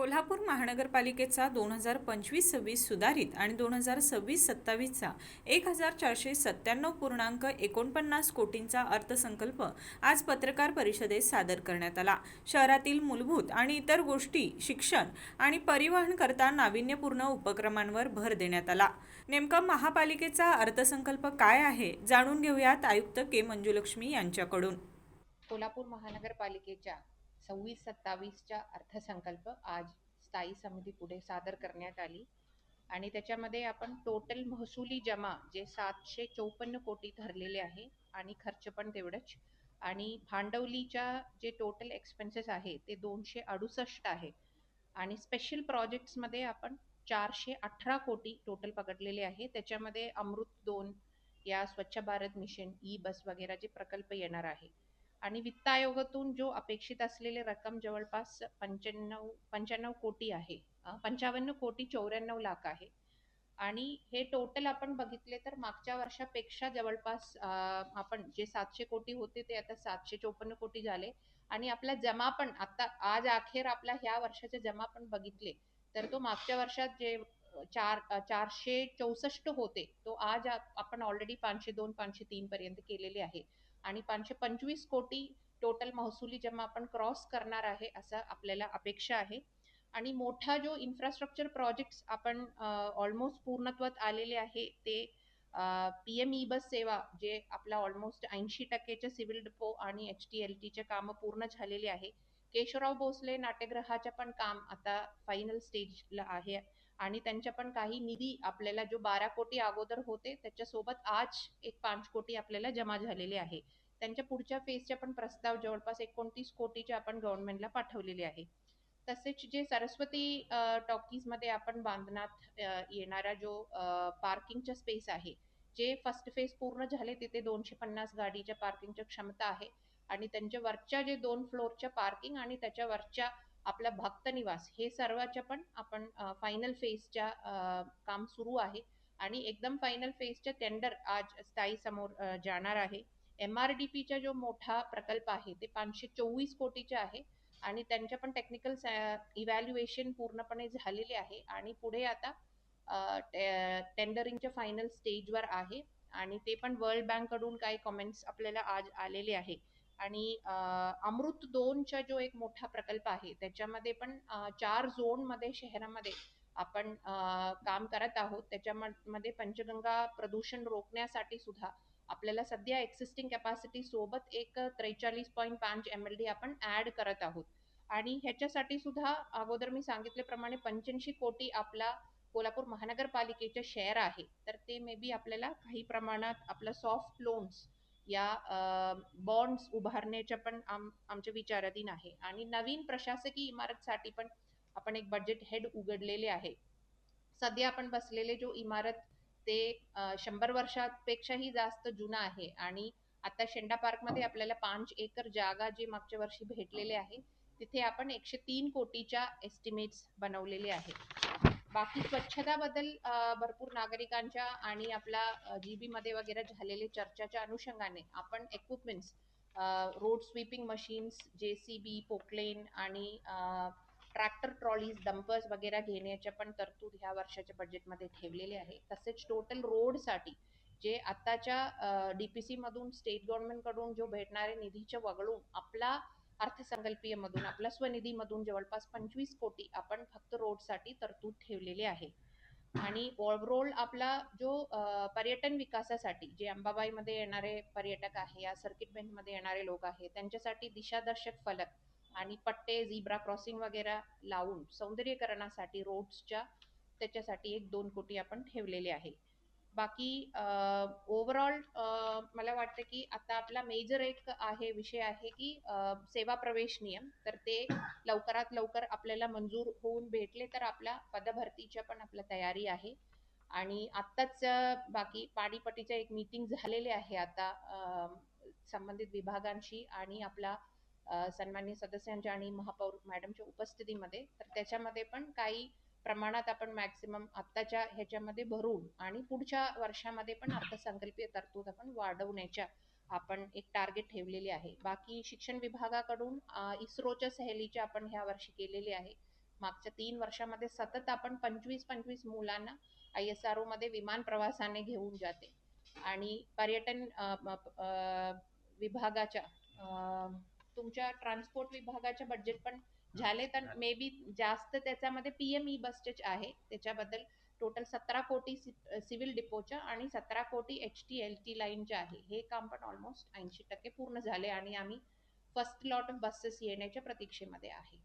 कोल्हापूर महानगरपालिकेचा 2025-26 सुधारित आणि 2026-27चा 1497.49 कोटींचा अर्थसंकल्प आज पत्रकार परिषदेत सादर करण्यात आला. शहरातील मूलभूत आणि इतर गोष्टी, शिक्षण आणि परिवहन करता नाविन्यपूर्ण उपक्रमांवर भर देण्यात आला. नेमका महापालिकेचा अर्थसंकल्प काय आहे, जाणून घेऊयात आयुक्त के. मंजुलक्ष्मी यांच्याकडून. कोल्हापूर महानगरपालिकेच्या 26-27च्या अर्थसंकल्प आज स्थायी समिती पुढे सादर करण्यात आली आणि त्याच्यामध्ये आपण टोटल महसुली जमा जे 754 कोटी ठरलेले आहे आणि खर्च पण तेवढंच, आणि भांडवलीच्या जे टोटल एक्सपेन्सेस आहे ते 268 आहे आणि स्पेशल प्रोजेक्ट्समध्ये आपण 418 कोटी टोटल पकडलेले आहे. त्याच्यामध्ये अमृत 2 या स्वच्छ भारत मिशन, ई बस वगैरे जे प्रकल्प येणार आहे आणि वित्त आयोगातून जो अपेक्षित असलेले रक्कम जवळपास 95 कोटी आहे, 55 कोटी 94 लाख आहे. आणि हे टोटल आपण बघितले तर मागच्या वर्षापेक्षा जवळपास आपण जे 700 कोटी होते ते आता 754 कोटी झाले आणि आपला जमा पण आता आज अखेर आपला ह्या वर्षाचे जमा पण बघितले तर तो मागच्या वर्षात जे 464 होते तो आज आपण ऑलरेडी 502-503 पर्यंत केलेले आहे आणि 525 कोटी टोटल महसुली जमा आपण क्रॉस करणार आहे असं आपल्याला अपेक्षा आहे. आणि मोठा जो इन्फ्रास्ट्रक्चर प्रोजेक्ट्स आपण ऑलमोस्ट पूर्णत्वात आलेले आहे ते PM ई बस सेवा जे आपला ऑलमोस्ट 80% सिव्हिल डिपो आणि HTLTचे कामं पूर्ण झालेले आहे. केशवराव भोसले नाट्यगृहाचे पण काम आता फायनल स्टेजला आहे आणि त्यांच्या पण काही निधी आपल्याला जो 12 कोटी अगोदर होते त्याच्यासोबत आज एक 5 कोटी आपल्याला जमा झालेले आहे. त्यांच्या पुढच्या फेजच्या पण प्रस्ताव जवळपास 29 कोटीचे आपण गव्हर्नमेंटला पाठवलेले आहे. तसेच जे सरस्वती टॉकीजमध्ये आपण बांधण्यात येणारा जो पार्किंगचा स्पेस आहे, जे फर्स्ट फेज पूर्ण झाले तिथे 250 गाडीच्या पार्किंगच्या क्षमता आहे आणि त्यांच्या वरच्या जे 2 फ्लोअरच्या पार्किंग आणि त्याच्या वरच्या आपला भक्त निवास हे सर्वाच्या पण आपण फायनल फेजच्या काम सुरू आहे आणि एकदम फायनल फेजच्या टेंडर आज स्थायी समोर जाणार आहे. MRDPचा जो मोठा प्रकल्प आहे ते 524 कोटीचे आहे आणि त्यांच्या पण टेक्निकल इव्हॅल्युएशन पूर्णपणे झालेले आहे आणि पुढे आता टेंडरिंगच्या फायनल स्टेजवर आहे आणि ते पण वर्ल्ड बँक कडून काही कमेंट्स आपल्याला आज आलेले आहे. आणि अमृत 2चा जो एक मोठा प्रकल्प आहे त्याच्यामध्ये पण 4 झोन मध्ये शहरामध्ये आपण काम करत आहोत. त्याच्यामध्ये पंचगंगा प्रदूषण रोखण्यासाठी सुद्धा आपल्याला सध्या एक्झिस्टिंग कॅपॅसिटी सोबत एक 43.5 MLD आपण ऍड करत आहोत आणि ह्याच्यासाठी सुद्धा अगोदर मी सांगितल्याप्रमाणे 85 कोटी आपला कोल्हापूर महानगरपालिकेचे शेअर आहे, तर ते मे बी आपल्याला काही प्रमाणात आपलं सॉफ्ट लोन्स या बॉन्ड्स उभारण्याच्या पण आमच्या विचाराधीन आहे आणि नवीन प्रशासकीय इमारतसाठी पण आपण एक बजेट हेड उघडलेले आहे. सध्या आपण बसलेले जो इमारत ते 100 वर्षापेक्षाही जास्त जुना आहे आणि आता शेंडा पार्क मध्ये आपल्याला 5 एकर जागा जे मागच्या वर्षी भेटलेले आहे तिथे आपण 103 कोटीच्या एस्टिमेट्स बनवलेले आहे. बाकी स्वच्छता बद्दल भरपूर नागरिकांच्या आणि आपला GB मध्ये वगैरे झालेले चर्चाच्या अनुषंगाने आपण equipments, road sweeping machines, JCB, Poclain आणि ट्रॅक्टर ट्रॉलीज, डंपर्स वगैरे घेण्याच्या पण तरतूद ह्या वर्षाच्या बजेटमध्ये ठेवलेले आहे. तसेच टोटल रोडसाठी जे आताच्या DPC मधून स्टेट गव्हर्नमेंट कडून जो भेटणारे निधीच्या वगळून आपला अर्थसंकल्पीय मधून आपला स्वनिधीमधून जवळपास 25 कोटी आपण फक्त रोडसाठी तरतूद ठेवलेले आहे. आणि ओव्हरऑल आपला जो पर्यटन विकासासाठी जे अंबाबाईमध्ये येणारे पर्यटक आहे या सर्किट बेंचमध्ये येणारे लोक आहे त्यांच्यासाठी दिशादर्शक फलक आणि पट्टे, झिब्रा क्रॉसिंग वगैरे लावून सौंदर्यीकरणासाठी रोड्सच्या त्याच्यासाठी 1-2 कोटी आपण ठेवलेले आहे. बाकी ओव्हरऑल मला वाटतं की आता आपला मेजर एक आहे विषय आहे की सेवा प्रवेश नियम, तर ते लवकरात लवकर आपल्याला मंजूर होऊन भेटले तर आपल्या पदभरतीच्या पण आपल्या तयारी आहे. आणि आत्ताच बाकी पाणीपट्टीचं एक मीटिंग झालेले आहे आता संबंधित विभागांशी आणि आपला सन्माननीय सदस्यांच्या आणि महापौर मॅडमच्या उपस्थितीमध्ये, तर त्याच्यामध्ये पण काही प्रमाणात आपण मॅक्सिमम आत्ताच्या ह्याच्यामध्ये भरून आणि पुढच्या वर्षामध्ये पण अर्थसंकल्पीय तरतूद आपण वाढवण्याच्या आपण एक टार्गेट ठेवलेले आहे. बाकी शिक्षण विभागाकडून इस्रोच्या सहलीचे आपण ह्या वर्षी केलेले आहे, मागच्या 3 वर्षामध्ये सतत आपण 25-25 मुलांना ISRO मध्ये विमान प्रवासाने घेऊन जाते आणि पर्यटन विभागाच्या तुमच्या ट्रान्सपोर्ट विभागाच्या बजेट पण झाले तर मे बी जास्त त्याच्यामध्ये PME बसचे आहे. त्याच्याबद्दल टोटल 17 कोटी सिव्हिल डिपोच्या आणि 17 कोटी HT-LT लाईनच्या आहे. हे काम पण ऑलमोस्ट 80% पूर्ण झाले आणि आम्ही फर्स्ट लॉट ऑफ बसेस येण्याच्या प्रतीक्षेमध्ये आहे.